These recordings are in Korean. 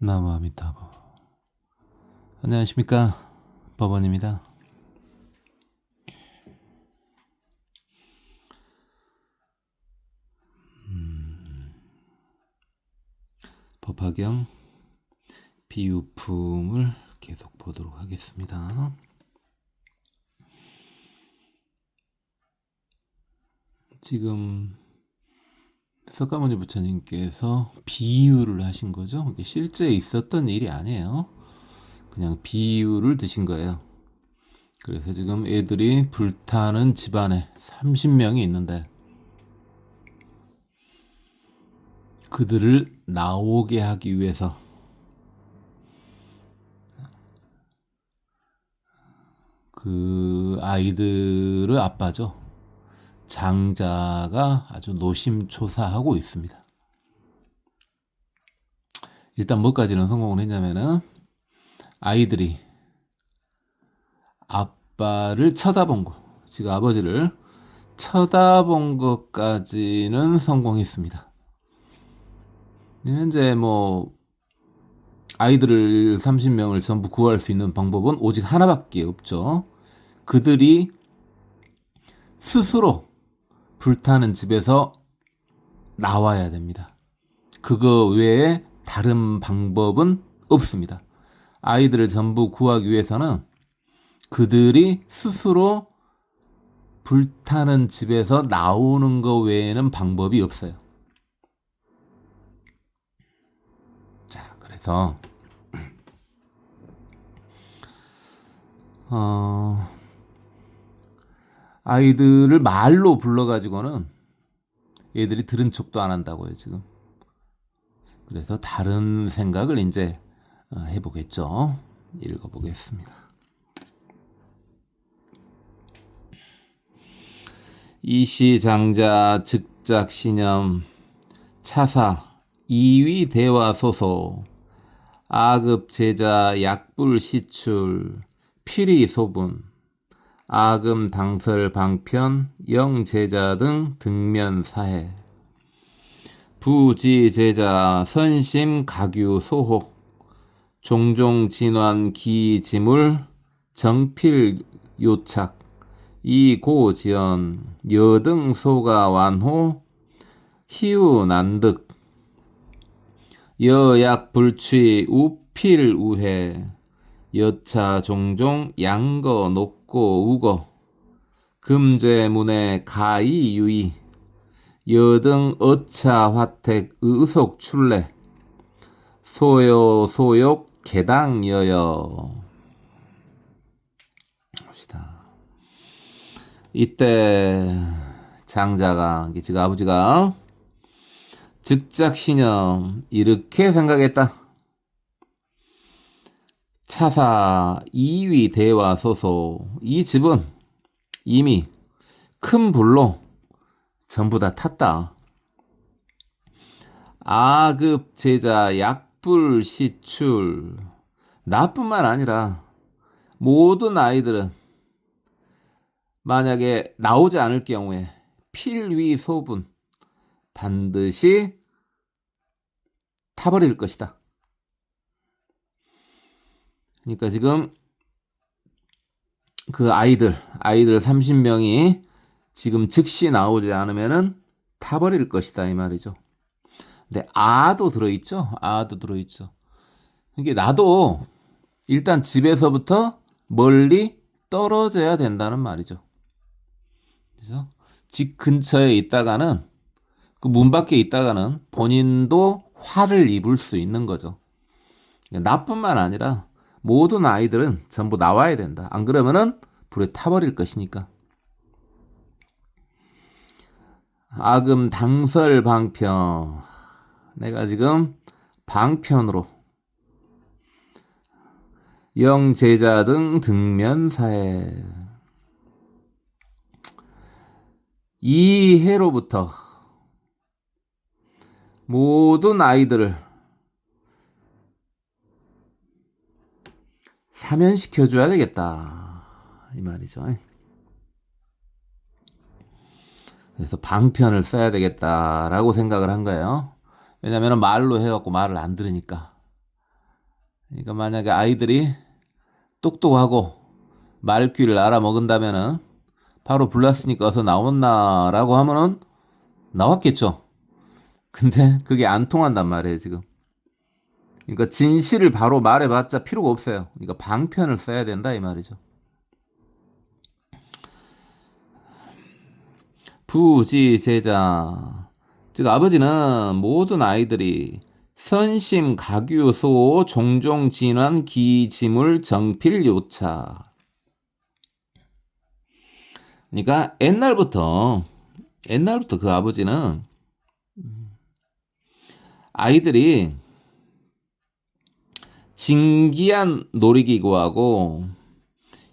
나무아미타불. 안녕하십니까, 법원입니다. 법화경 비유품을 계속 보도록 하겠습니다. 지금 석가모니 부처님께서 비유를 하신 거죠. 이게 실제 있었던 일이 아니에요. 그냥 비유를 드신 거예요. 그래서 지금 애들이 불타는 집안에 30명이 있는데 그들을 나오게 하기 위해서 그 아이들의 아빠죠, 장자가 아주 노심초사하고 있습니다. 일단 뭐까지는 성공을 했냐면은 아이들이 아빠를 쳐다본 거, 지금 아버지를 쳐다본 것까지는 성공했습니다. 현재 아이들을 30명을 전부 구할 수 있는 방법은 오직 하나밖에 없죠. 그들이 스스로 불타는 집에서 나와야 됩니다. 그거 외에 다른 방법은 없습니다. 아이들을 전부 구하기 위해서는 그들이 스스로 불타는 집에서 나오는 것 외에는 방법이 없어요. 자, 그래서 아이들을 말로 불러가지고는 얘들이 들은 척도 안 한다고요, 지금. 그래서 다른 생각을 이제 해보겠죠. 읽어보겠습니다. 이시장자 즉작신념 차사 이위대화소소 아급제자 약불시출 피리소분 아금당설방편 영제자 등 등면사해 부지제자 선심가규소혹 종종진환 기지물 정필요착 이고지연 여등소가완호 희우난득 여약불취 우필우해 여차 종종 양거 녹고 우거 금죄문에 가이유이 여등 어차 화택 의속 출래 소요 소욕 개당여여. 봅시다. 이때 장자가, 지금 아버지가 즉작신념 이렇게 생각했다. 차사 이위 대화 소소, 이 집은 이미 큰 불로 전부 다 탔다. 아급 제자 약불 시출, 나뿐만 아니라 모든 아이들은 만약에 나오지 않을 경우에 필위 소분, 반드시 타버릴 것이다. 그러니까 지금 그 아이들 30명이 지금 즉시 나오지 않으면은 타버릴 것이다, 이 말이죠. 근데 아도 들어있죠. 아도 들어있죠. 이게 나도 일단 집에서부터 멀리 떨어져야 된다는 말이죠. 그래서 집 근처에 있다가는, 그 문 밖에 있다가는 본인도 화를 입을 수 있는 거죠. 나뿐만 아니라 모든 아이들은 전부 나와야 된다. 안 그러면은 불에 타버릴 것이니까. 아금 당설 방편, 내가 지금 방편으로 영제자 등 등면사에 이 해로부터 모든 아이들을 사면시켜줘야 되겠다, 이 말이죠. 그래서 방편을 써야 되겠다라고 생각을 한 거예요. 왜냐면 말로 해갖고 말을 안 들으니까 그러니까 만약에 아이들이 똑똑하고 말귀를 알아먹은다면은 바로 불났으니까 어서 나온나라고 하면은 나왔겠죠. 근데 그게 안 통한단 말이에요, 지금. 그러니까 진실을 바로 말해봤자 필요가 없어요. 그러니까 방편을 써야 된다 이 말이죠. 부지제자, 즉 아버지는 모든 아이들이 선심 가규소 종종 진환 기지물 정필 요차. 그러니까 옛날부터 그 아버지는 아이들이 진기한 놀이기구하고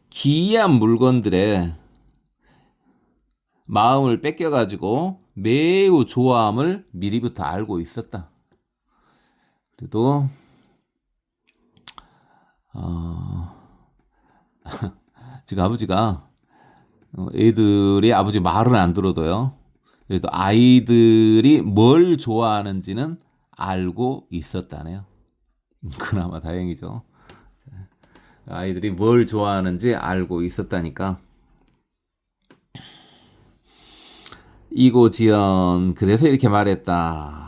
기이한 물건들에 마음을 뺏겨가지고 매우 좋아함을 미리부터 알고 있었다. 그래도 지금 아버지가 애들이 아버지 말은 안 들어도요. 그래도 아이들이 뭘 좋아하는지는 알고 있었다네요. 그나마 다행이죠. 아이들이 뭘 좋아하는지 알고 있었다니까. 이고지연 그래서 이렇게 말했다.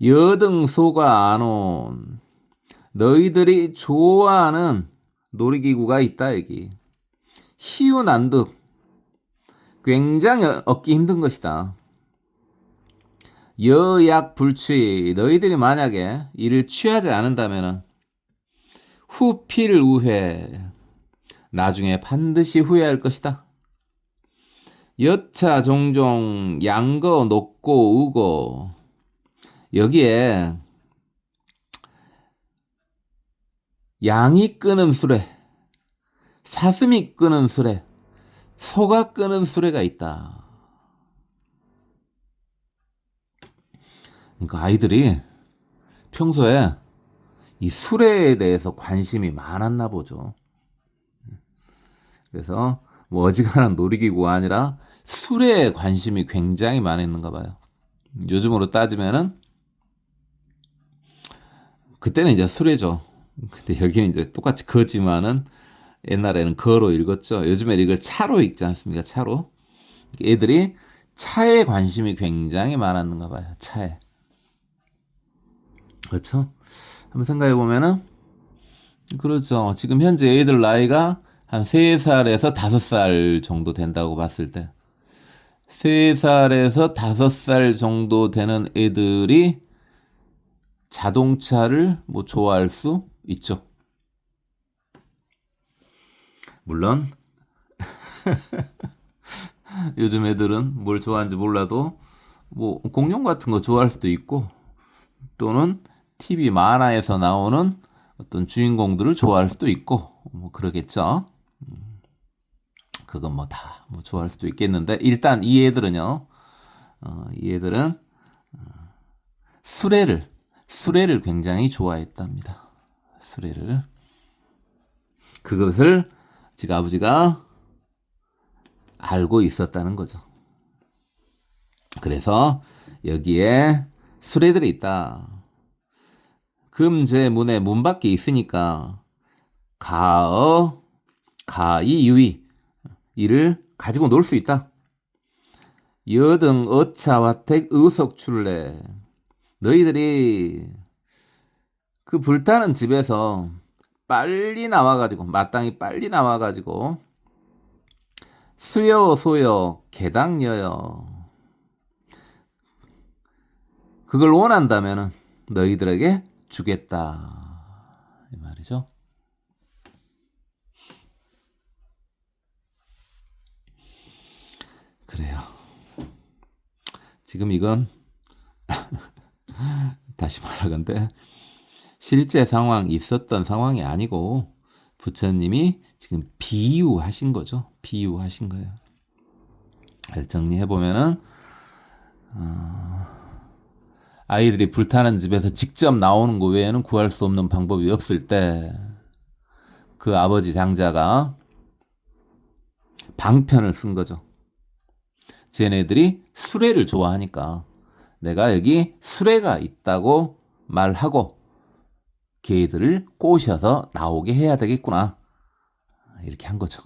여등 소가 안 온 너희들이 좋아하는 놀이기구가 있다 여기. 희우난득 굉장히 얻기 힘든 것이다. 여약불취 너희들이 만약에 이를 취하지 않는다면 후필 우회 나중에 반드시 후회할 것이다. 여차 종종 양거 높고 우고 여기에 양이 끄는 수레, 사슴이 끄는 수레, 소가 끄는 수레가 있다. 그러니까 아이들이 평소에 이 수레에 대해서 관심이 많았나 보죠. 그래서 뭐 어지간한 놀이기구가 아니라 수레에 관심이 굉장히 많았는가 봐요. 요즘으로 따지면은 그때는 이제 수레죠. 근데 여기는 이제 똑같이 거지만은 옛날에는 거로 읽었죠. 요즘에 이걸 차로 읽지 않습니까? 차로. 애들이 차에 관심이 굉장히 많았는가 봐요. 차에. 그렇죠? 한번 생각해 보면은 그렇죠. 지금 현재 애들 나이가 한 3살에서 5살 정도 된다고 봤을 때 3살에서 5살 정도 되는 애들이 자동차를 뭐 좋아할 수 있죠. 물론 요즘 애들은 뭘 좋아하는지 몰라도 뭐 공룡 같은 거 좋아할 수도 있고 또는 TV 만화에서 나오는 어떤 주인공들을 좋아할 수도 있고 뭐 그러겠죠. 그건 뭐 다 뭐 좋아할 수도 있겠는데 일단 이 애들은요. 이 애들은 수레를 굉장히 좋아했답니다. 수레를. 그것을 지금 아버지가 알고 있었다는 거죠. 그래서 여기에 수레들이 있다. 금제문에 문 밖에 있으니까 가어, 가이, 유이 이를 가지고 놀 수 있다. 여등 어차와택 의석출래 너희들이 그 불타는 집에서 빨리 나와가지고 마땅히 빨리 나와가지고 수여 소여 개당여여 그걸 원한다면은 너희들에게 주겠다 이 말이죠. 그래요. 지금 이건 다시 말하건대 실제 상황 있었던 상황이 아니고 부처님이 지금 비유하신 거죠. 비유하신 거예요. 정리해 보면은 아이들이 불타는 집에서 직접 나오는 거 외에는 구할 수 없는 방법이 없을 때 그 아버지 장자가 방편을 쓴 거죠. 쟤네들이 수레를 좋아하니까 내가 여기 수레가 있다고 말하고 걔들을 꼬셔서 나오게 해야 되겠구나. 이렇게 한 거죠.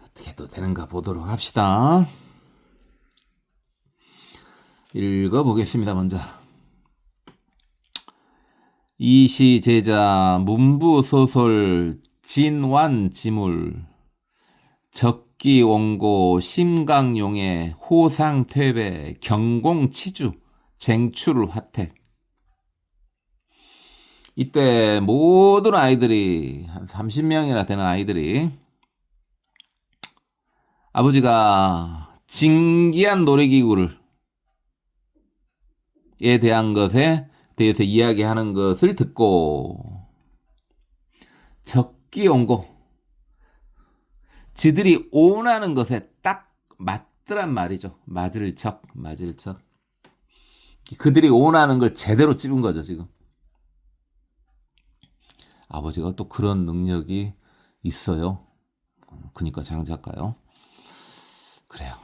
어떻게 또 되는가 보도록 합시다. 읽어보겠습니다. 먼저. 이시제자 문부소설 진완지물 적기원고 심강용의 호상퇴배 경공치주 쟁출화택. 이때 모든 아이들이 한 30명이나 되는 아이들이 아버지가 진기한 놀이기구를 에 대한 것에 대해서 이야기하는 것을 듣고 적기온고 지들이 원하는 것에 딱 맞더란 말이죠. 맞을 적. 그들이 원하는 걸 제대로 찝은 거죠, 지금. 아버지가 또 그런 능력이 있어요. 그러니까 장작가요. 그래요.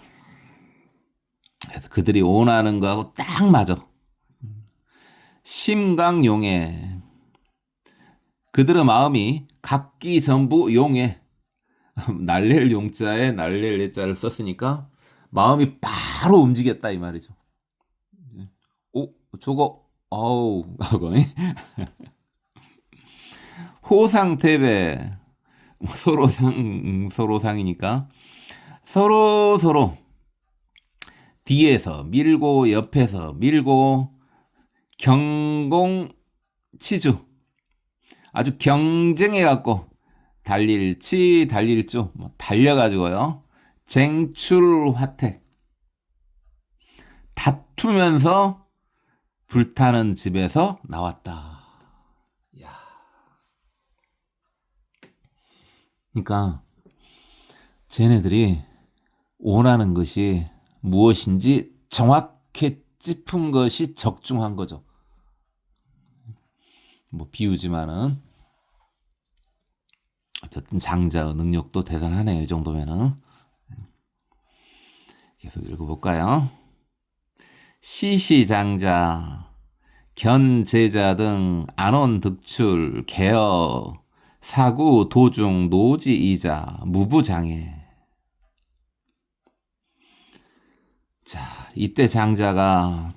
그래서 그들이 원하는 거하고 딱 맞아. 심강용해. 그들의 마음이 각기 전부 용해. 날릴 용자에 날릴 예자를 썼으니까 마음이 바로 움직였다 이 말이죠. 오, 저거 아우 하고 호상태배 서로 상이니까 서로 뒤에서 밀고 옆에서 밀고 경공치주 아주 경쟁해갖고 달릴주 달려가지고요 쟁출화택 다투면서 불타는 집에서 나왔다. 야. 그러니까 쟤네들이 원하는 것이 무엇인지 정확히 짚은 것이 적중한 거죠. 뭐 비유지만은 어쨌든 장자의 능력도 대단하네요. 이 정도면은. 계속 읽어볼까요? 시시장자 견제자 등 안원 득출 개어 사구 도중 노지이자 무부장애. 자, 이때 장자가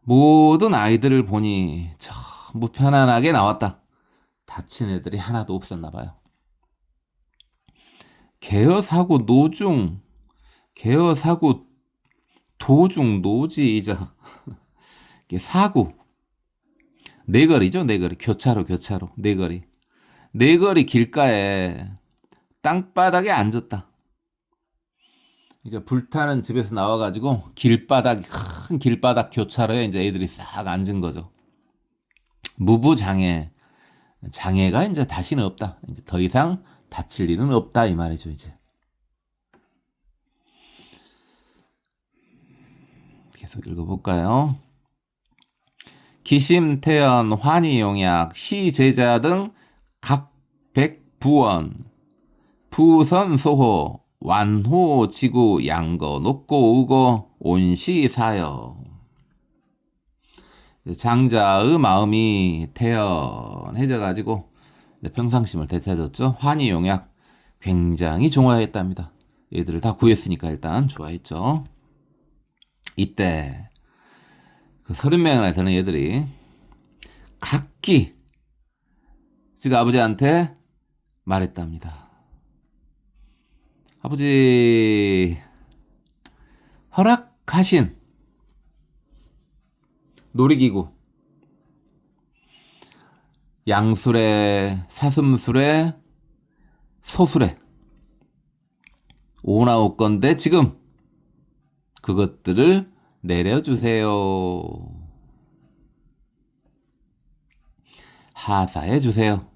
모든 아이들을 보니 전부 편안하게 나왔다. 다친 애들이 하나도 없었나 봐요. 개어사구 도중 노지이자 사구 네거리죠. 네거리 교차로 네거리 길가에 땅바닥에 앉았다. 그러니까 불타는 집에서 나와가지고 큰 길바닥 교차로에 이제 애들이 싹 앉은 거죠. 무부장애. 장애가 이제 다시는 없다. 이제 더 이상 다칠 일은 없다 이 말이죠. 이제 계속 읽어볼까요? 기심태연 환희용약 시제자 등 각백부원 부선소호 완호지구 양거 녹고 우고 온시사여. 장자의 마음이 태연해져가지고 평상심을 되찾았죠. 환희용약 굉장히 좋아했답니다. 얘들을 다 구했으니까 일단 좋아했죠. 이때 그 30명이나 되는 얘들이 각기 지금 아버지한테 말했답니다. 아버지 허락하신 놀이기구 양수레, 사슴수레, 소수레 오나올 건데 지금 그것들을 내려주세요. 하사해 주세요.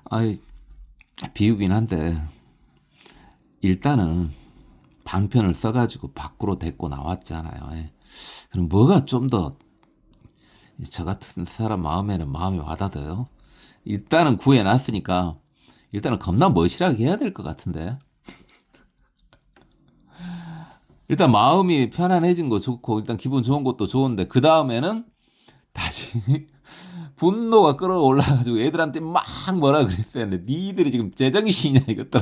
아이 비유긴 한데 일단은 방편을 써가지고 밖으로 데리고 나왔잖아요. 예. 그럼 뭐가 좀 더 저 같은 사람 마음이 와닿아요? 일단은 구해놨으니까 일단은 겁나 멋이라게 해야 될 것 같은데. 일단 마음이 편안해진 거 좋고 일단 기분 좋은 것도 좋은데 그 다음에는 다시 분노가 끌어올라가지고 애들한테 막 뭐라 그랬어야 하는데 니들이 지금 제정신이냐 이것도.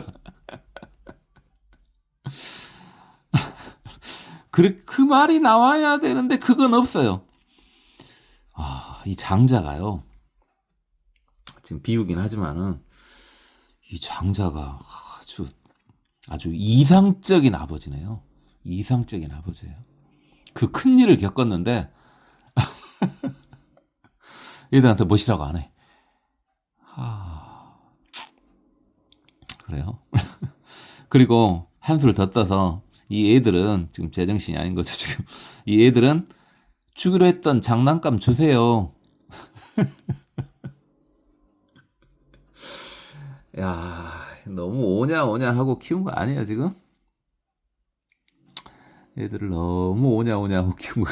그 말이 나와야 되는데 그건 없어요. 이 장자가요. 지금 비유긴 하지만은 이 장자가 아주 이상적인 아버지네요. 이상적인 아버지예요. 그 큰 일을 겪었는데 얘들한테 멋이라고 안 해. 그래요. 그리고 한술 더 떠서 이 애들은 지금 제정신이 아닌 거죠. 지금 이 애들은 주기로 했던 장난감 주세요. 야, 너무 오냐 하고 키운 거 아니에요 지금? 애들을 너무 오냐 하고 키운 것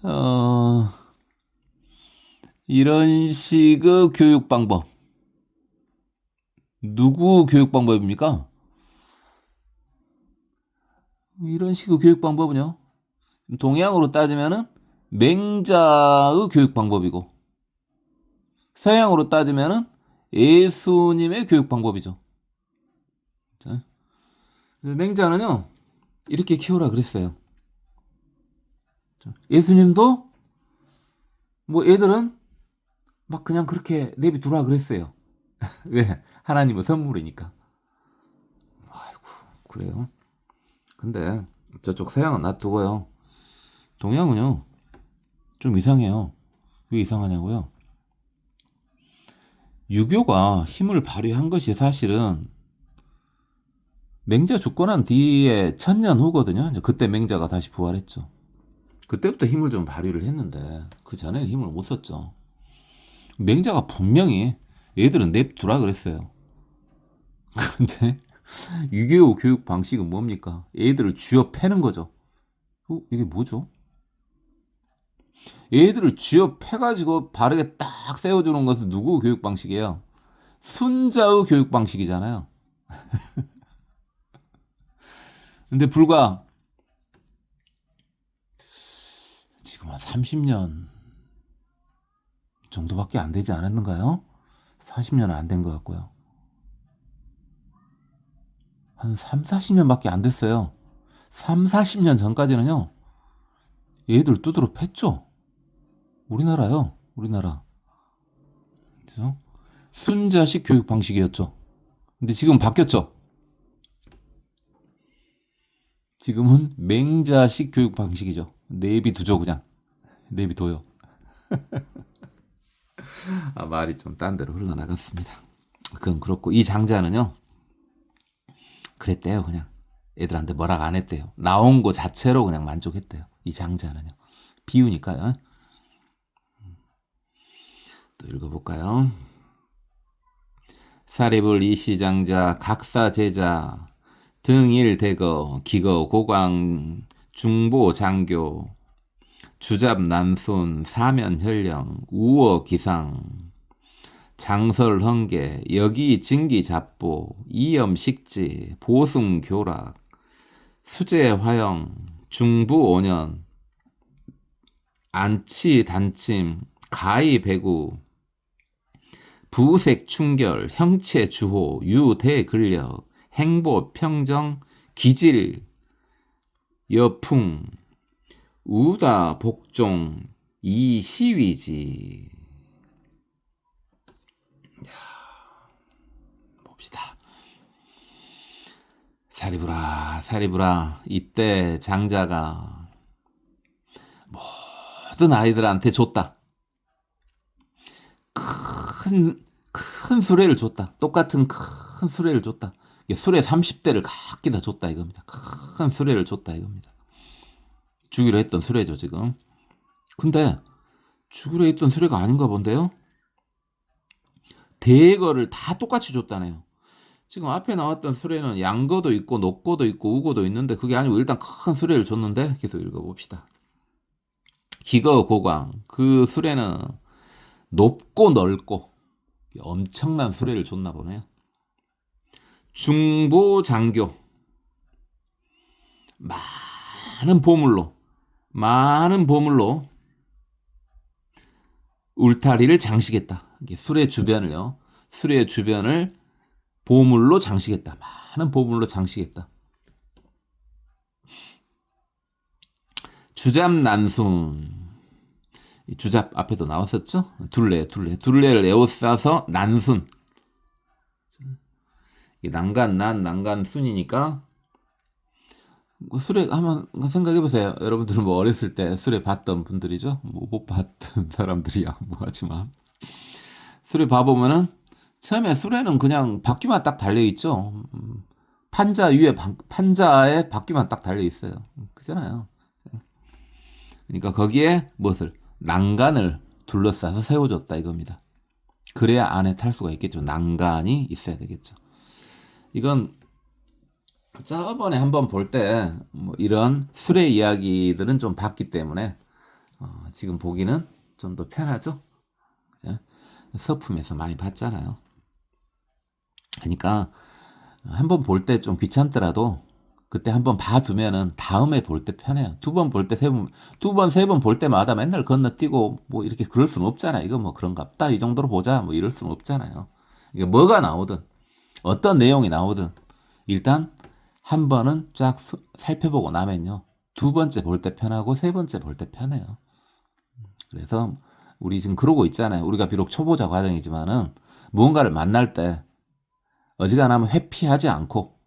같아요. 이런 식의 교육 방법. 누구 교육 방법입니까? 이런 식의 교육 방법은요. 동양으로 따지면은 맹자의 교육 방법이고 서양으로 따지면은 예수님의 교육 방법이죠. 자, 맹자는요 이렇게 키우라 그랬어요. 예수님도 뭐 애들은 막 그냥 그렇게 내비두라 그랬어요. 왜? 하나님의 선물이니까. 아이고 그래요. 근데 저쪽 서양은 놔두고요. 동양은요 좀 이상해요. 왜 이상하냐고요? 유교가 힘을 발휘한 것이 사실은 맹자 죽고 난 뒤에 1000년 후거든요. 그때 맹자가 다시 부활했죠. 그때부터 힘을 좀 발휘를 했는데 그 전에는 힘을 못 썼죠. 맹자가 분명히 얘들은 냅두라 그랬어요. 그런데 유교 교육 방식은 뭡니까? 애들을 쥐어 패는 거죠. 이게 뭐죠? 애들을 쥐어 패가지고 바르게 딱 세워주는 것은 누구 교육 방식이에요? 순자의 교육 방식이잖아요. 근데 불과 지금 한 30년 정도밖에 안 되지 않았는가요? 40년은 안 된 것 같고요. 한 3, 40년밖에 안 됐어요. 3, 40년 전까지는요. 얘들 두드러 팼죠. 우리나라요. 우리나라. 그죠? 순자식 교육 방식이었죠. 근데 지금 바뀌었죠. 지금은 맹자식 교육 방식이죠. 내비두죠 그냥. 내비둬요. 말이 좀 딴 데로 흘러나갔습니다. 그건 그렇고 이 장자는요. 그랬대요 그냥. 애들한테 뭐라고 안 했대요. 나온 거 자체로 그냥 만족했대요. 이 장자는요. 비유니까요. 또 읽어볼까요? 사리불 이시장자 각사제자 등일대거 기거 고광 중보 장교 주잡 남순 사면현령 우어 기상 장설 헌계 여기 진기 잡보 이염 식지 보승 교락 수제 화영 중부 오년 안치 단침 가히 배구 부색 충결 형체 주호 유대 근력 행보 평정 기질 여풍 우다 복종 이시위지. 봅시다. 사리부라 이때 장자가 모든 아이들한테 줬다. 큰 수레를 줬다. 똑같은 큰 수레를 줬다. 수레 30대를 각기 다 줬다 이겁니다. 큰 수레를 줬다 이겁니다. 주기로 했던 수레죠 지금. 근데 주기로 했던 수레가 아닌가 본데요. 대거를 다 똑같이 줬다네요. 지금 앞에 나왔던 수레는 양거도 있고 녹거도 있고 우거도 있는데 그게 아니고 일단 큰 수레를 줬는데 계속 읽어봅시다. 기거 고광 그 수레는 높고 넓고 엄청난 수레를 줬나 보네요. 중보장교 많은 보물로 울타리를 장식했다. 이게 수레 주변을요. 수레 주변을 보물로 장식했다. 많은 보물로 장식했다. 주잡난순 주잡 앞에도 나왔었죠. 둘레를 에워싸서 난순. 난간 순이니까 수레 한번 생각해 보세요. 여러분들은 뭐 어렸을 때 수레 봤던 분들이죠. 뭐 못 봤던 사람들이야 뭐하지만 수레 봐보면은 처음에 수레는 그냥 바퀴만 딱 달려 있죠. 판자에 바퀴만 딱 달려 있어요. 그잖아요. 그러니까 거기에 무엇을 난간을 둘러싸서 세워줬다 이겁니다. 그래야 안에 탈 수가 있겠죠. 난간이 있어야 되겠죠. 이건 저번에 한번 볼 때 뭐 이런 수레 이야기들은 좀 봤기 때문에 지금 보기는 좀 더 편하죠. 그죠? 서품에서 많이 봤잖아요. 그러니까 한번 볼 때 좀 귀찮더라도 그때 한번 봐두면은 다음에 볼 때 편해요. 두 번 볼 때 세 번 볼 때마다 맨날 건너뛰고 뭐 이렇게 그럴 수는 없잖아요. 이거 뭐 그런갑다 이 정도로 보자 뭐 이럴 수는 없잖아요. 이게 뭐가 나오든 어떤 내용이 나오든 일단 한 번은 쫙 살펴보고 나면요. 두 번째 볼 때 편하고 세 번째 볼 때 편해요. 그래서 우리 지금 그러고 있잖아요. 우리가 비록 초보자 과정이지만은 무언가를 만날 때 어지간하면 회피하지 않고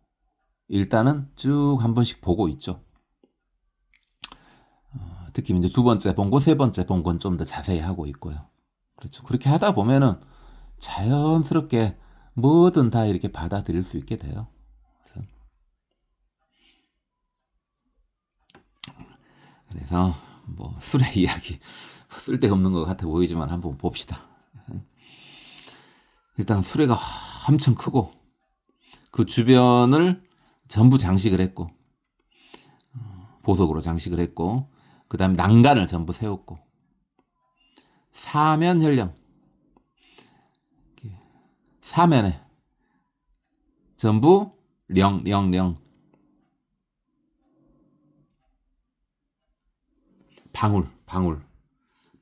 일단은 쭉 한 번씩 보고 있죠. 특히 이제 두 번째 본 거, 세 번째 본 건 좀 더 자세히 하고 있고요. 그렇죠. 그렇게 하다 보면은 자연스럽게 뭐든 다 이렇게 받아들일 수 있게 돼요. 그래서 뭐 술의 이야기 쓸데없는 것 같아 보이지만 한번 봅시다. 일단 수레가 엄청 크고 그 주변을 전부 장식을 했고 보석으로 장식을 했고 그 다음에 난간을 전부 세웠고 사면현령 사면에 전부 령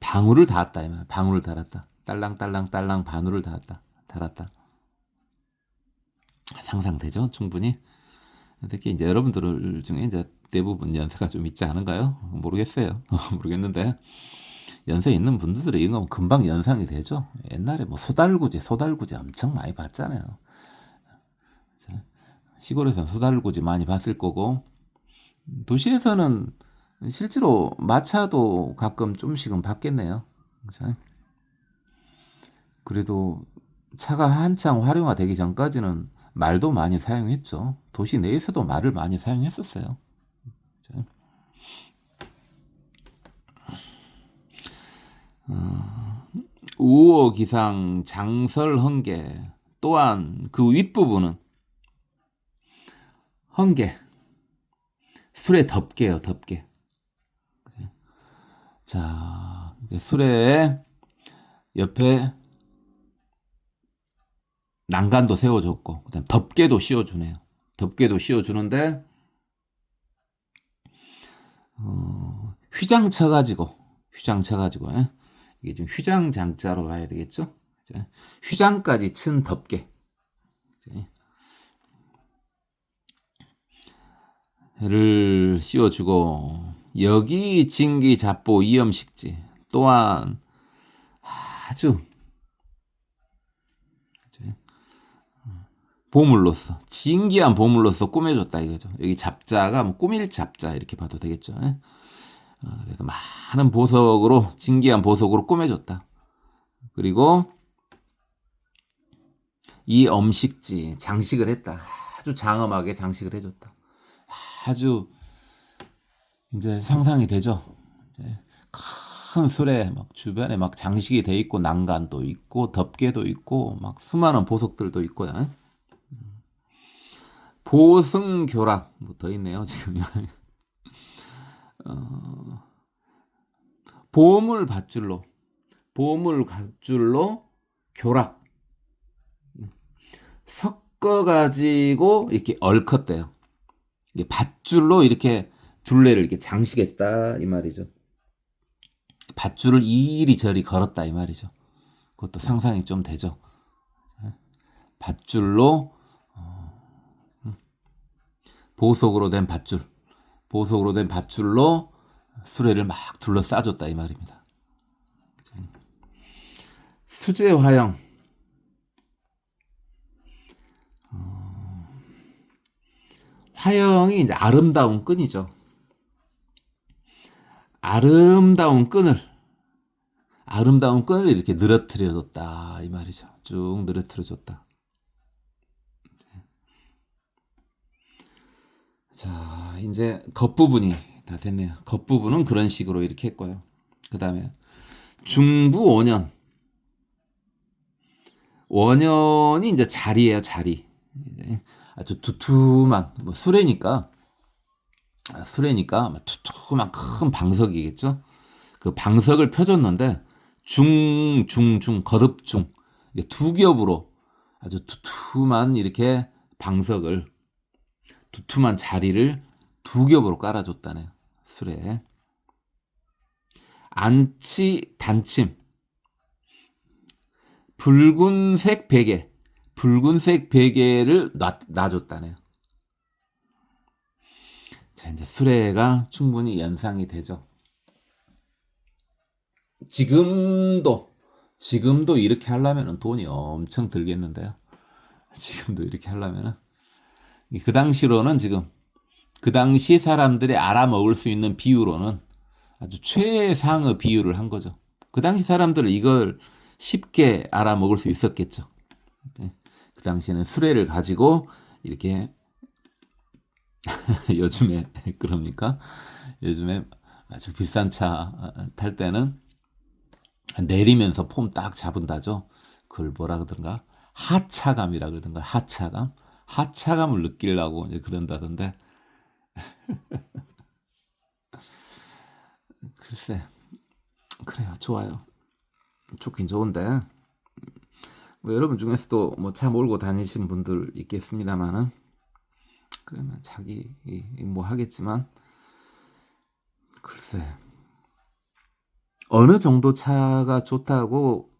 방울을 닿았다 이 말. 방울을 달았다. 딸랑 방울을 달았다. 상상되죠? 충분히. 특히 이제 여러분들 중에 이제 대부분 연세가 좀 있지 않은가요? 모르겠어요. 모르겠는데 연세 있는 분들이 이거 금방 연상이 되죠. 옛날에 뭐 소달구지 엄청 많이 봤잖아요. 시골에서는 소달구지 많이 봤을 거고 도시에서는 실제로 마차도 가끔 좀씩은 봤겠네요. 그죠? 그래도 차가 한창 활용화되기 전까지는 말도 많이 사용했죠. 도시 내에서도 말을 많이 사용했었어요. 그죠? 우호 기상 장설 헌계 또한 그 윗부분은 헌계 술에 덮개요 덮개. 자 술에 옆에 난간도 세워줬고 그다음 덮개도 씌워주네요. 덮개도 씌워주는데 휘장 쳐가지고 예? 이게 지금 휘장 장자로 봐야 되겠죠? 휘장까지 친 덮개를 씌워주고 여기 진기 잡보 이염식지 또한 아주 보물로서 진기한 보물로서 꾸며줬다 이거죠. 여기 잡자가 뭐 꾸밀 잡자 이렇게 봐도 되겠죠. 그래서 많은 보석으로 진기한 보석으로 꾸며줬다. 그리고 이 엄식지 장식을 했다. 아주 장엄하게 장식을 해줬다. 아주 이제 상상이 되죠. 이제 큰 술에 막 주변에 막 장식이 돼 있고 난간도 있고 덮개도 있고 막 수많은 보석들도 있고요. 보승교락 뭐 더 있네요 지금. 어, 보물 밧줄로 교락 섞어 가지고 이렇게 얽었대요. 이게 밧줄로 이렇게 둘레를 이렇게 장식했다 이 말이죠. 밧줄을 이리저리 걸었다 이 말이죠. 그것도 상상이 좀 되죠. 밧줄로 보석으로 된 밧줄로 수레를 막 둘러싸줬다 이 말입니다. 수제화형 화형이 이제 아름다운 끈이죠. 아름다운 끈을 이렇게 늘어뜨려줬다 이 말이죠. 쭉 늘어뜨려줬다. 자, 이제 겉부분이 다 됐네요. 겉부분은 그런 식으로 이렇게 했고요. 그 다음에 중부 원연이 이제 자리예요, 자리. 아주 두툼한 뭐 수레니까 두툼한 큰 방석이겠죠. 그 방석을 펴줬는데 거듭중 두 겹으로 아주 두툼한 이렇게 방석을 두툼한 자리를 두 겹으로 깔아줬다네요. 수레에 안치 단침 붉은색 베개를 놔줬다네요. 자, 이제 수레가 충분히 연상이 되죠. 지금도 이렇게 하려면 돈이 엄청 들겠는데요. 지금도 이렇게 하려면은 그 당시로는 지금 그 당시 사람들이 알아먹을 수 있는 비유로는 아주 최상의 비유를 한 거죠. 그 당시 사람들은 이걸 쉽게 알아먹을 수 있었겠죠. 그 당시에는 수레를 가지고 이렇게 요즘에 그럽니까? 요즘에 아주 비싼 차 탈 때는 내리면서 폼 딱 잡은다죠. 그걸 뭐라 그러던가? 하차감이라 그러던가? 하차감을 느끼려고 이제 그런다던데. 글쎄, 그래요. 좋아요. 좋긴 좋은데. 뭐 여러분 중에서도 뭐 차 몰고 다니신 분들 있겠습니다만은, 그러면 자기 뭐 하겠지만, 글쎄, 어느 정도 차가 좋다고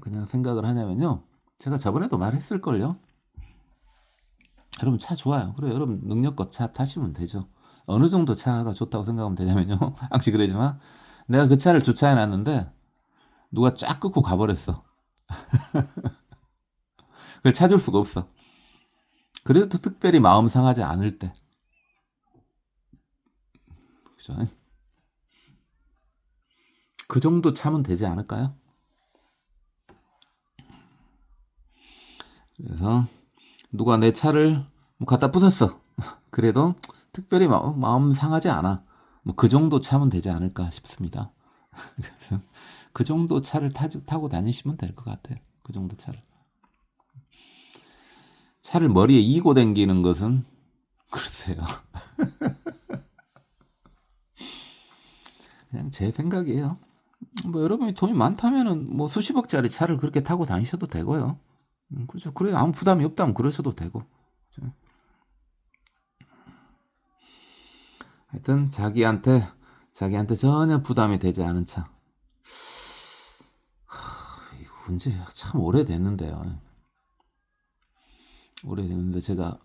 그냥 생각을 하냐면요. 제가 저번에도 말했을걸요. 여러분 차 좋아요. 그래 여러분 능력껏 차 타시면 되죠. 어느 정도 차가 좋다고 생각하면 되냐면요. 항상 그러지만 내가 그 차를 주차해 놨는데 누가 쫙 끊고 가버렸어. 그걸 찾을 수가 없어. 그래도 특별히 마음 상하지 않을 때. 그죠? 그 정도 차면 되지 않을까요? 그래서 누가 내 차를 뭐 갖다 부쉈어. 그래도 특별히 마음 상하지 않아. 뭐 그 정도 차면 되지 않을까 싶습니다. 그래서 그 정도 차를 타고 다니시면 될 것 같아요. 그 정도 차를 머리에 이고 다니는 것은 글쎄요. 그냥 제 생각이에요. 뭐 여러분이 돈이 많다면은 뭐 수십억짜리 차를 그렇게 타고 다니셔도 되고요. 그렇죠. 그래 아무 부담이 없다면 그러셔도 되고. 그렇죠? 하여튼 자기한테 전혀 부담이 되지 않은 차. 이거 언제 참 오래됐는데요. 오래됐는데 제가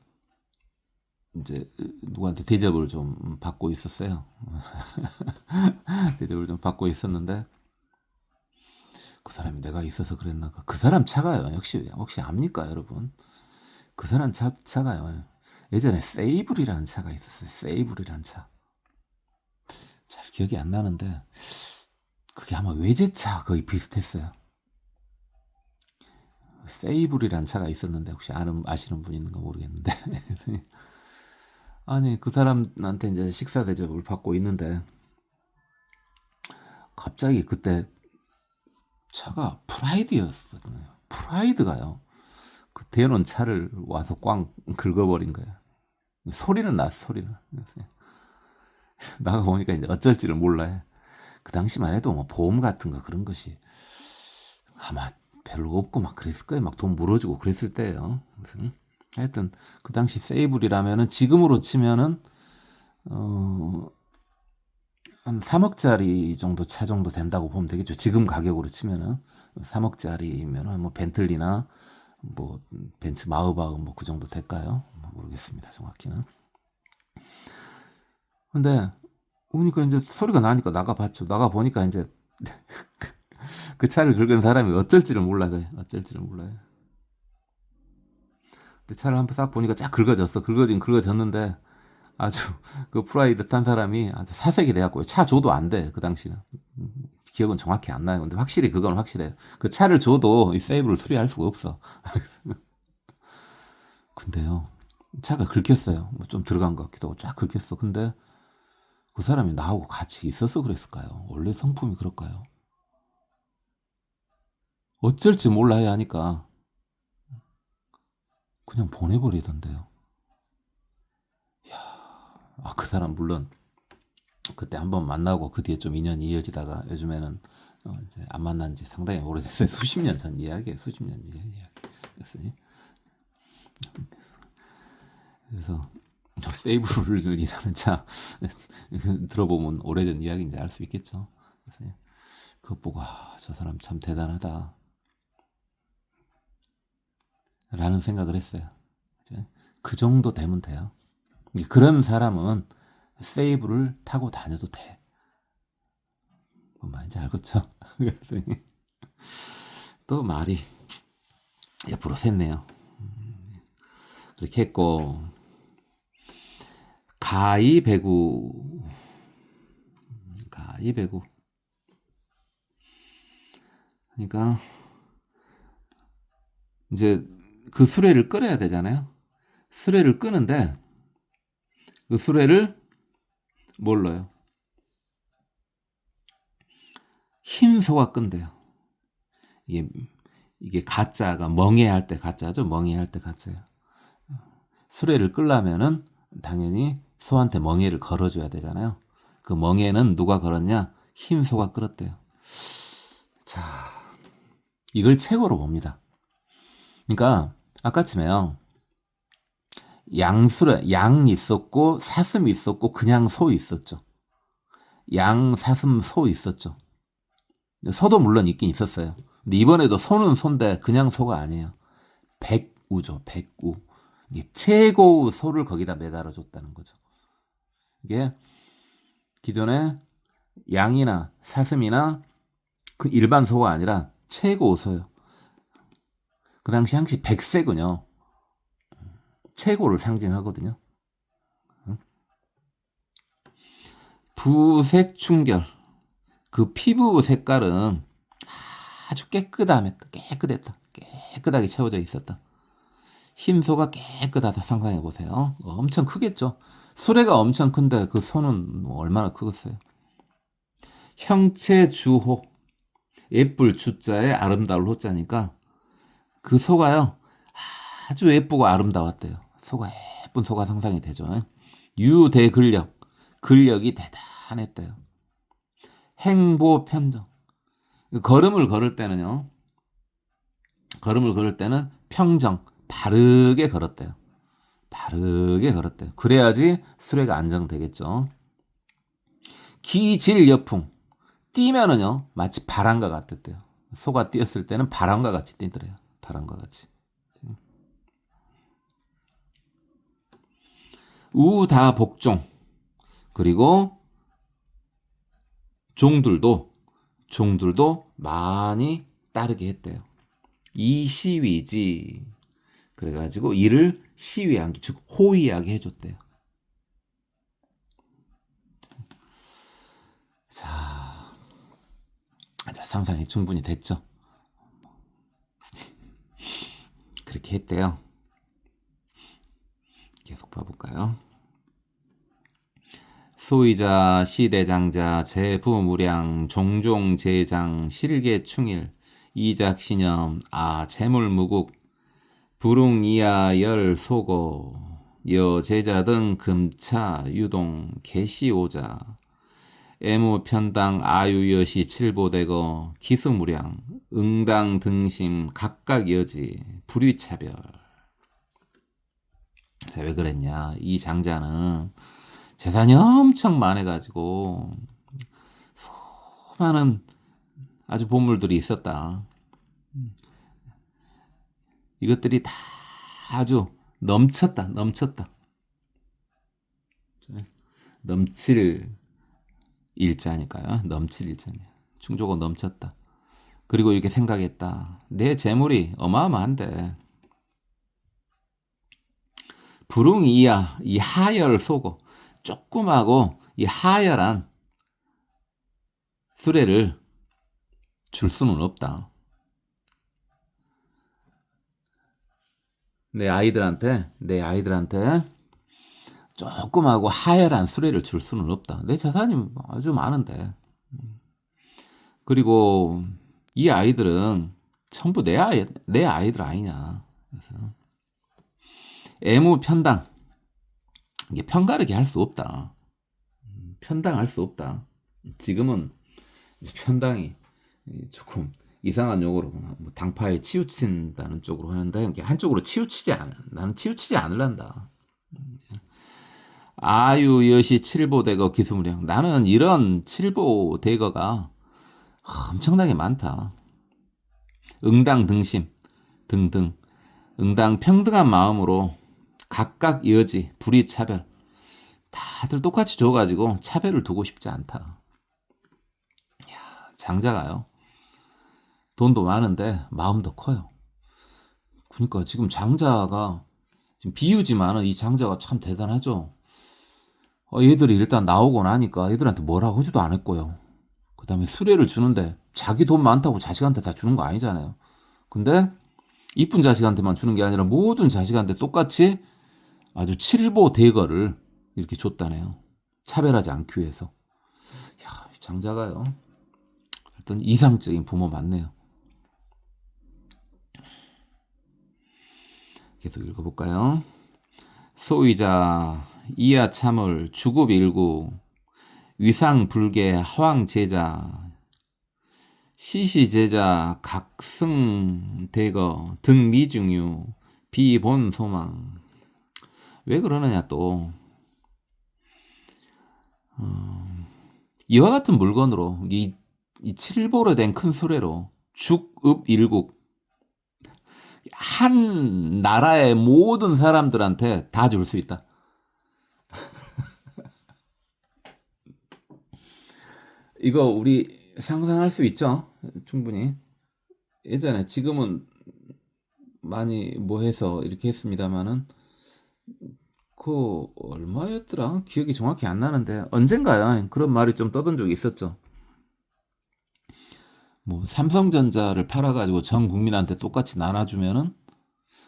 이제 누구한테 대접을 좀 받고 있었어요. 대접을 좀 받고 있었는데 그 사람이 내가 있어서 그랬나? 그 사람 차가요. 혹시 압니까, 여러분? 그 사람 차가요. 예전에 세이블이라는 차가 있었어요. 세이블이라는 차. 잘 기억이 안 나는데 그게 아마 외제차 거의 비슷했어요. 세이블이라는 차가 있었는데 혹시 아시는 분 있는가 모르겠는데 아니 그 사람한테 이제 식사 대접을 받고 있는데 갑자기 그때 차가 프라이드였어요. 프라이드가요. 그 대놓은 차를 와서 꽝 긁어버린 거예요. 소리는 났어, 소리는. 나가 보니까 이제 어쩔 줄을 몰라. 그 당시만 해도 뭐 보험 같은 거 그런 것이 아마 별로 없고 막 그랬을 거예요. 막 돈 물어주고 그랬을 때예요. 하여튼 그 당시 세이블이라면은 지금으로 치면은 한 3억짜리 정도 차 정도 된다고 보면 되겠죠. 지금 가격으로 치면은 3억짜리면은 뭐 벤틀리나 뭐 벤츠 마우바흐 뭐 그 정도 될까요? 모르겠습니다. 정확히는. 근데 보니까 이제 소리가 나니까 나가봤죠. 나가보니까 이제 그 차를 긁은 사람이 어쩔 줄을 몰라요. 어쩔 줄을 몰라요. 근데 차를 한번 싹 보니까 쫙 긁어졌어. 긁어졌는데 아주 그 프라이드 탄 사람이 아주 사색이 돼갖고 차 줘도 안 돼. 그 당시는. 기억은 정확히 안 나요. 근데 확실히 그건 확실해요. 그 차를 줘도 이 세이브를 수리할 수가 없어. 근데요. 차가 긁혔어요. 뭐 좀 들어간 것 같기도 하고 쫙 긁혔어. 근데 그 사람이 나하고 같이 있어서 그랬을까요? 원래 성품이 그럴까요? 어쩔지 몰라야 하니까 그냥 보내버리던데요. 그 사람 물론 그때 한번 만나고 그 뒤에 좀 인연이 이어지다가 요즘에는 이제 안 만난 지 상당히 오래됐어요. 수십 년 전 이야기예요. 수십 년 전 이야기였으니. 그래서 세이브를이라는 차 들어보면 오래전 이야기인지 알 수 있겠죠. 그래서 그거 보고 저 사람 참 대단하다 라는 생각을 했어요. 그 정도 되면 돼요. 그런 사람은 세이브를 타고 다녀도 돼. 뭔 말인지 알겠죠? 또 말이 옆으로 샜네요. 그렇게 했고 가이배구 그러니까 이제 그 수레를 끌어야 되잖아요. 수레를 끄는데 그 수레를 뭘 넣어요? 흰 소가 끈대요. 이게 가짜가 멍해할 때 가짜죠. 멍해할 때 가짜예요. 수레를 끌려면은 당연히 소한테 멍해를 걸어줘야 되잖아요. 그 멍해는 누가 걸었냐? 흰 소가 끌었대요. 자, 이걸 책으로 봅니다. 그러니까 아까쯤에요. 양수래, 양 있었고 사슴 있었고 그냥 소 있었죠. 양, 사슴, 소 있었죠. 소도 물론 있긴 있었어요. 근데 이번에도 소는 소인데 그냥 소가 아니에요. 백우죠, 백우. 이게 최고의 소를 거기다 매달아 줬다는 거죠. 이게 기존에 양이나 사슴이나 그 일반 소가 아니라 최고의 소예요. 그 당시 항시 백색은요, 최고를 상징하거든요. 부색 충결. 그 피부 색깔은 아주 깨끗했다. 깨끗하게 채워져 있었다. 흰소가 깨끗하다. 상상해 보세요. 엄청 크겠죠. 수레가 엄청 큰데 그 소는 얼마나 크겠어요. 형체 주호. 예쁠 주자에 아름다울 호자니까 그 소가요 아주 예쁘고 아름다웠대요. 예쁜 소가 상상이 되죠. 유대근력. 근력이 대단했대요. 행보편정. 걸음을 걸을 때는 평정, 바르게 걸었대요. 그래야지 수레가 안정되겠죠. 기질여풍. 뛰면은요, 마치 바람과 같았대요. 소가 뛰었을 때는 바람과 같이 뛰더래요. 바람과 같이. 우다복종. 그리고 종들도 많이 따르게 했대요. 이시위지. 그래가지고 이를 시위한 즉 호위하게 해줬대요. 자, 상상이 충분히 됐죠. 그렇게 했대요. 계속 봐볼까요? 소위자, 시대장자, 재부무량, 종종제장, 실계충일, 이작신염, 재물무국, 불웅이하열 소고, 여제자 등 금차 유동 개시오자 애무 편당 아유여시 칠보대거 기수무량 응당 등심 각각 여지 불위차별. 왜 그랬냐? 이 장자는 재산이 엄청 많아가지고 수많은 아주 보물들이 있었다. 이것들이 다 아주 넘쳤다. 넘칠 일자니까요. 넘칠 일자냐. 충족은 넘쳤다. 그리고 이렇게 생각했다. 내 재물이 어마어마한데 불응이야 이 하열 속어 조그마고 이 하열한 수레를 줄 수는 없다. 내 아이들한테 조그마고 하열한 수레를 줄 수는 없다. 내 재산이 아주 많은데. 그리고 이 아이들은 전부 내 아이들 아니냐. 그래서 애무 편당. 이게 편가르기 할 수 없다. 편당할 수 없다. 지금은 편당이 조금 이상한 용어로 뭐 당파에 치우친다는 쪽으로 하는데 한쪽으로 나는 치우치지 않을란다. 아유 여시 칠보대거 기수무량. 나는 이런 칠보대거가 엄청나게 많다. 응당 등심 등등. 응당 평등한 마음으로 각각 여지 불이차별. 다들 똑같이 줘가지고 차별을 두고 싶지 않다. 장자가요. 돈도 많은데 마음도 커요. 그러니까 지금 장자가 지금 비유지만은 이 장자가 참 대단하죠. 얘들이 일단 나오고 나니까 얘들한테 뭐라고 하지도 않았고요. 그 다음에 수레를 주는데 자기 돈 많다고 자식한테 다 주는 거 아니잖아요. 근데 이쁜 자식한테만 주는 게 아니라 모든 자식한테 똑같이 아주 칠보대거를 이렇게 줬다네요. 차별하지 않기 위해서. 야, 장자가요. 어떤 이상적인 부모 맞네요. 계속 읽어볼까요? 소위자 이하 참을 주급일구 위상불계 하왕제자 시시제자 각승대거 등미중유 비본소망. 왜 그러느냐 또 이와 같은 물건으로 이 칠보로 된 큰 수레로 죽읍일국 한 나라의 모든 사람들한테 다 줄 수 있다. 이거 우리 상상할 수 있죠? 충분히. 예전에 지금은 많이 뭐 해서 이렇게 했습니다만은 그 얼마였더라? 기억이 정확히 안 나는데 언젠가요? 그런 말이 좀 떠든 적이 있었죠. 뭐 삼성전자를 팔아가지고 전 국민한테 똑같이 나눠주면은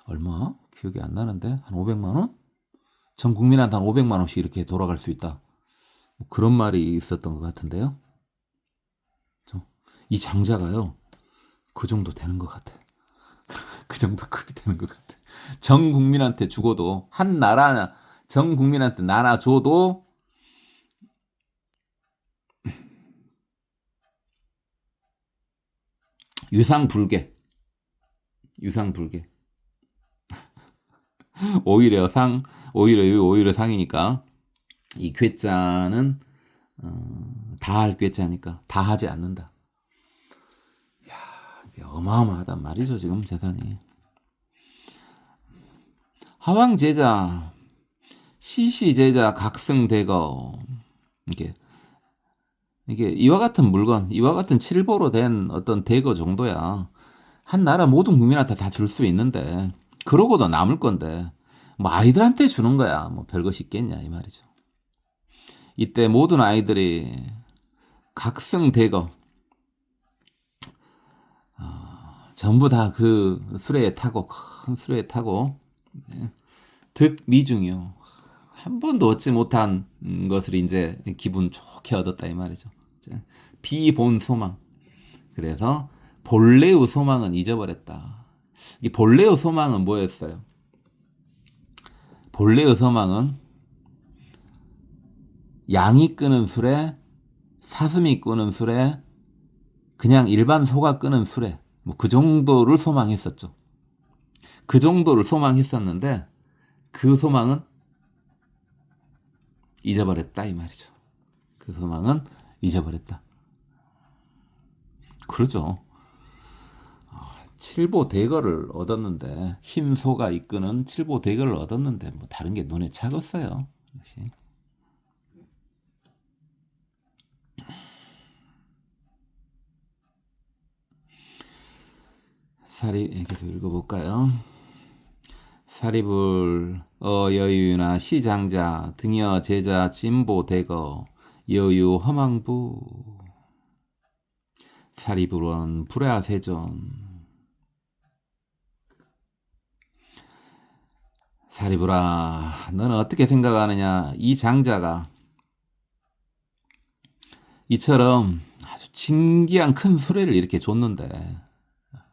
얼마? 기억이 안 나는데 한 500만 원? 전 국민한테 한 500만 원씩 이렇게 돌아갈 수 있다. 뭐 그런 말이 있었던 것 같은데요. 이 장자가요. 그 정도 되는 것 같아. 그 정도 급이 되는 것 같아. 전 국민한테 죽어도 한 나라 전 국민한테 나눠줘도 유상불개. 오히려 상이니까 이 괴짜는 다 할 괴짜니까 다 하지 않는다. 이야, 이게 어마어마하단 말이죠 지금 재산이. 하왕제자 시시제자 각승대거 이게 이와 같은 물건, 이와 같은 칠보로 된 어떤 대거 정도야 한 나라 모든 국민한테 다 줄 수 있는데 그러고도 남을 건데 뭐 아이들한테 주는 거야 뭐 별것이 있겠냐 이 말이죠. 이때 모든 아이들이 각승대거 전부 다 그 수레에 타고 큰 수레에 타고 득미중요 한 번도 얻지 못한 것을 이제 기분 좋게 얻었다 이 말이죠. 비본소망. 그래서 본래의 소망은 잊어버렸다. 이 본래의 소망은 뭐였어요? 본래의 소망은 양이 끄는 술에 사슴이 끄는 술에 그냥 일반 소가 끄는 술에 뭐 그 정도를 소망했었죠. 그 정도를 소망했었는데 그 소망은 잊어버렸다 이 말이죠. 그 소망은 잊어버렸다. 그러죠. 칠보 대거를 얻었는데 흰 소가 이끄는 칠보 대거를 얻었는데 뭐 다른 게 눈에 차겠어요. 역시. 계속 읽어볼까요? 사리불 여유나 시장자 등여 제자 진보 대거 여유 허망부 사리불원 불야세존 사리불아 너는 어떻게 생각하느냐 이 장자가 이처럼 아주 진기한 큰 수레를 이렇게 줬는데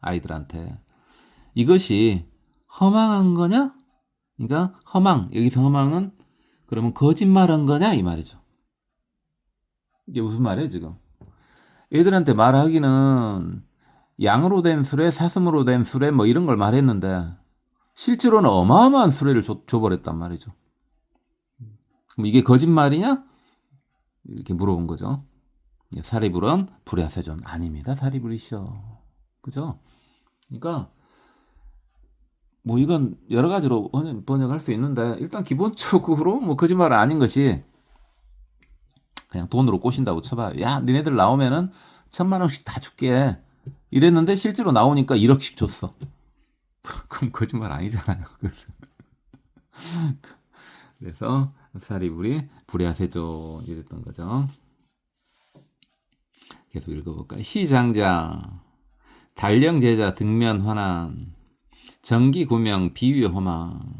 아이들한테 이것이 허망한 거냐? 그러니까 여기서 허망은 그러면 거짓말한 거냐 이 말이죠. 이게 무슨 말이에요 지금? 애들한테 말하기는 양으로 된 수레, 사슴으로 된 수레 뭐 이런 걸 말했는데 실제로는 어마어마한 수레를 줘버렸단 말이죠. 그럼 이게 거짓말이냐? 이렇게 물어본 거죠. 사리불은 불야세존 아닙니다. 사리불이시여. 그죠? 그러니까 뭐 이건 여러 가지로 번역할 수 있는데 일단 기본적으로 뭐 거짓말 아닌 것이 그냥 돈으로 꼬신다고 쳐봐요. 야 니네들 나오면은 1,000,000원씩 다 줄게 이랬는데 실제로 나오니까 1억씩 줬어. 그럼 거짓말 아니잖아요. 그래서 사리불이 불야세존 이랬던 거죠. 계속 읽어볼까요? 시장자 달령제자 등면 환한 정기구명 비위허망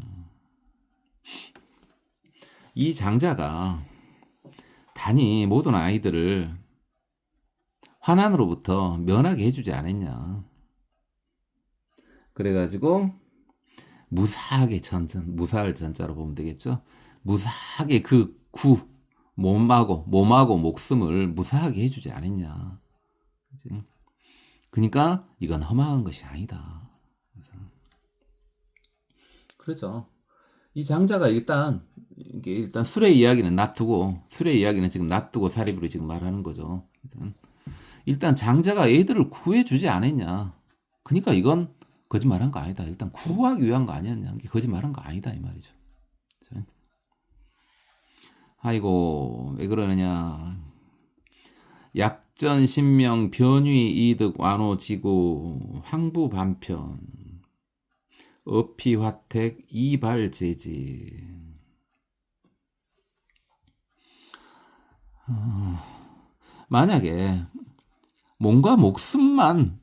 이 장자가 단이 모든 아이들을 환난으로부터 면하게 해주지 않았냐. 그래가지고 무사하게 무사할 전자로 보면 되겠죠. 무사하게 그 몸하고 목숨을 무사하게 해주지 않았냐. 그러니까 이건 허망한 것이 아니다. 그렇죠. 이 장자가 일단 술의 이야기는 지금 놔두고 사리불이 지금 말하는 거죠. 일단 장자가 애들을 구해주지 않았냐. 그러니까 이건 거짓말한 거 아니다. 일단 구하기 위한 거 아니었냐. 거짓말한 거 아니다 이 말이죠. 아이고 왜 그러느냐. 약전 신명 변위 이득 완호 지구 황부 반편 어피화택 이발제지. 만약에 몸과 목숨만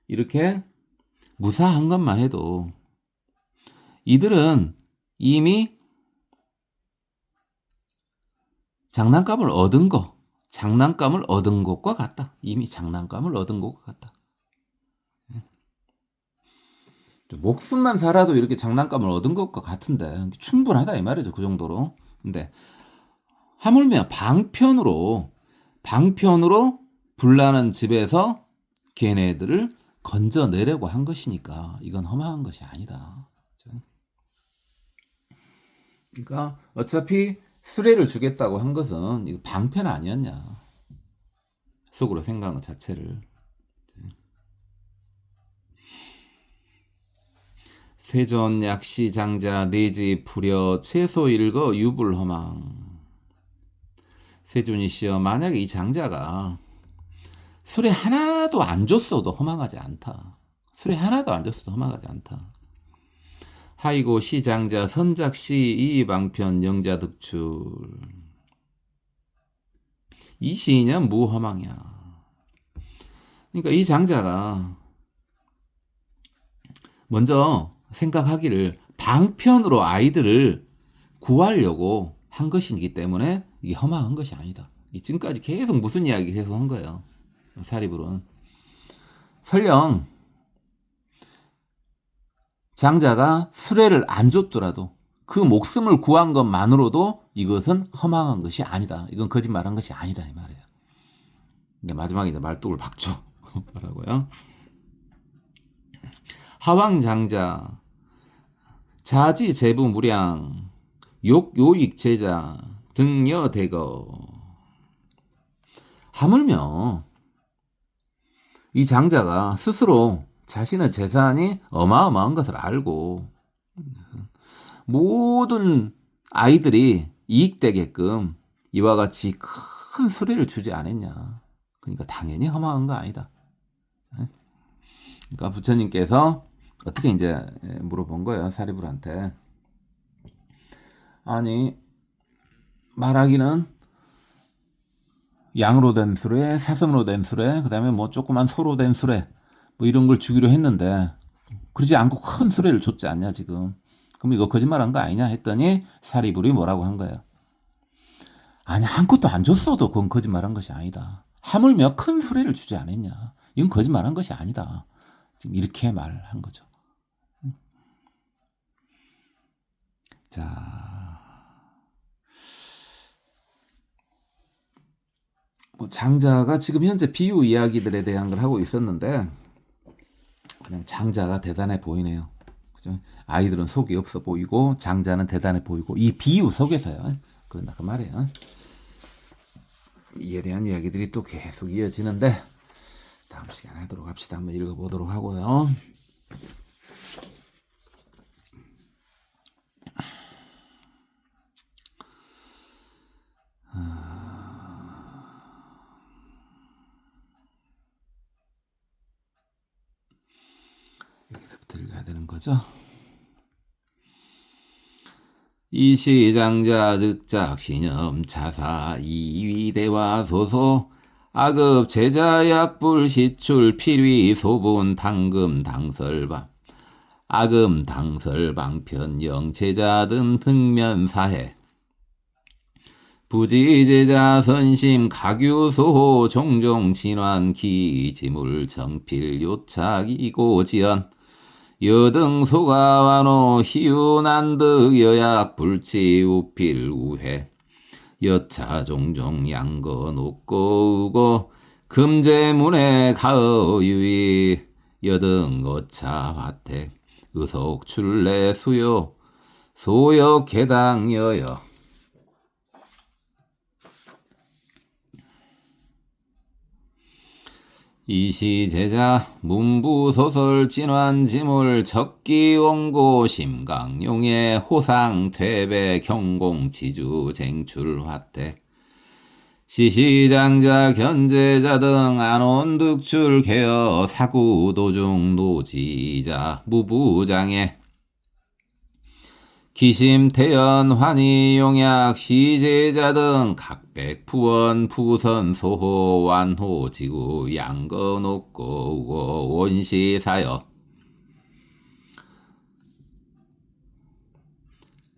이렇게 무사한 것만 해도 이들은 이미 장난감을 얻은 것과 같다. 이미 장난감을 얻은 것과 같다. 목숨만 살아도 이렇게 장난감을 얻은 것과 같은데 충분하다 이 말이죠. 그 정도로. 근데 하물며 방편으로 불나는 집에서 걔네들을 건져내려고 한 것이니까 이건 허망한 것이 아니다. 그러니까 어차피 수레를 주겠다고 한 것은 이거 방편 아니었냐 속으로 생각한 것 자체를. 세존 약시 장자 내지 불여 채소 일거 유불허망. 세존이시여 만약에 이 장자가 술에 하나도 안 줬어도 허망하지 않다. 하이고 시장자 선작시 이방편 영자득출. 이 시인은 무허망이야. 그러니까 이 장자가 먼저 생각하기를 방편으로 아이들을 구하려고 한 것이기 때문에 이게 허망한 것이 아니다. 지금까지 계속 무슨 이야기를 계속 한 거예요. 사리불은 설령 장자가 수레를 안 줬더라도 그 목숨을 구한 것만으로도 이것은 허망한 것이 아니다. 이건 거짓말한 것이 아니다 이 말이에요. 근데 마지막에 이제 말뚝을 박죠. 뭐라고요? 하왕장자, 자지재부무량, 욕요익제자, 등여대거. 하물며 이 장자가 스스로 자신의 재산이 어마어마한 것을 알고 모든 아이들이 이익되게끔 이와 같이 큰 수레를 주지 않았냐. 그러니까 당연히 허망한 거 아니다. 그러니까 부처님께서 어떻게 이제 물어본 거예요, 사리불한테. 아니, 말하기는 양으로 된 수레, 사슴으로 된 수레, 그 다음에 뭐 조그만 소로 된 수레, 뭐 이런 걸 주기로 했는데, 그러지 않고 큰 수레를 줬지 않냐, 지금. 그럼 이거 거짓말한 거 아니냐 했더니 사리불이 뭐라고 한 거예요. 아니, 한 것도 안 줬어도 그건 거짓말한 것이 아니다. 하물며 큰 수레를 주지 않았냐. 이건 거짓말한 것이 아니다. 지금 이렇게 말한 거죠. 자, 뭐 장자가 지금 현재 비유 이야기들에 대한 걸 하고 있었는데 그냥 장자가 대단해 보이네요. 그죠? 아이들은 속이 없어 보이고 장자는 대단해 보이고 이 비유 속에서요. 그런다 그 말이에요. 이에 대한 이야기들이 또 계속 이어지는데 다음 시간에 하도록 합시다. 한번 읽어보도록 하고요. 여기서부터 읽어야 되는 거죠. 이시장자 즉작 신염 자사 이위대와 소소 아급 제자약불 시출 필위 소분 당금 당설방 아금 당설방편 영제자 등 등면사해 부지제자 선심 가규소호 종종 진환 기지물 정필 요착이고 지연 여등 소가완호 희운한득 여약 불치 우필 우회 여차 종종 양거 놓고 우고 금제문에 가어 유의 여등 어차 화택 의속 출래 수요 소역 개당 여여 이시제자 문부소설 진환지물 적기원고 심강용의 호상 퇴배 경공지주 쟁출화택 시시장자 견제자 등 안온득출 개어 사구도중 노지자 무부장애 기심태연 환희용약 시제자 등 각백 푸원 푸선 소호 완호 지구 양거 놓고 원시사여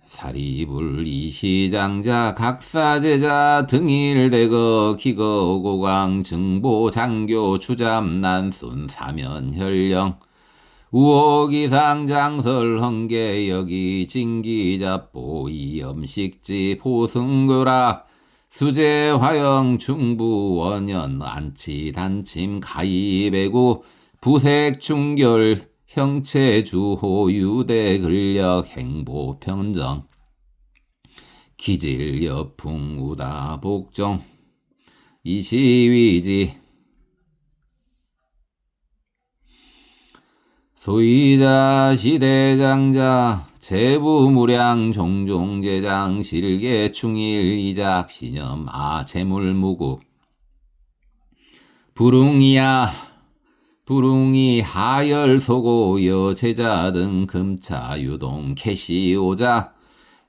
사리불 이시장자 각사제자 등일대거 기거 고강 증보 장교 주잠 난순 사면 혈령 우호기상 장설 헌계 여기 징기잡보 이염식지 보승교락 수제 화영 중부 원연 안치 단침 가이배구 부색 충결 형체 주호 유대 근력 행보 편정 기질 여풍 우다 복종 이시위지 소이자 시대장자 제부무량 종종제장 실계충일 이작 신염 아재물무국 부릉이야 부릉이 하열소고 여제자 등 금차 유동 캐시오자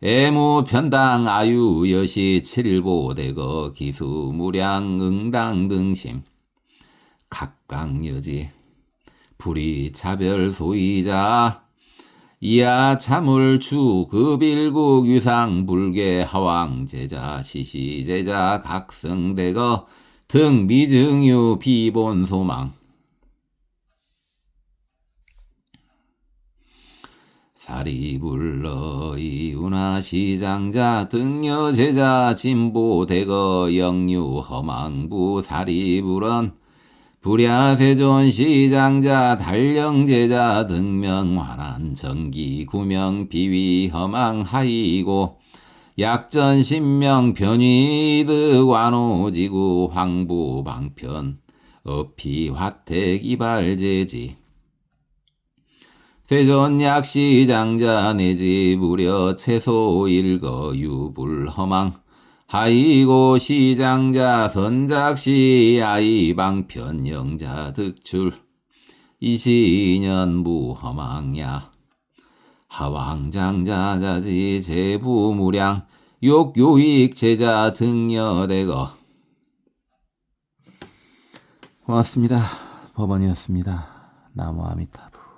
애무 편당 아유 여시 칠보대거 기수무량 응당 등심 각강여지 불이 차별 소이자 이하 차물 주급일국 유상 불계 하왕 제자 시시 제자 각승대거 등 미증유 비본 소망 사리불러 이운하 시장자 등여 제자 진보 대거 영유 허망부 사리불언 불야세존 시장자 달령 제자 등명 환한 정기 구명 비위 허망 하이고 약전 신명 변위득 완호지구 황부 방편 어피 화택 이발제지 세존약 시장자 내지 무려 채소 일거 유불 허망 하이고 시장자 선작시 아이 방편 영자 득출 이시년 무허망야 하왕장자자지 제부무량 욕요익 제자 등여대거. 고맙습니다. 법원이었습니다. 나무 아미타부.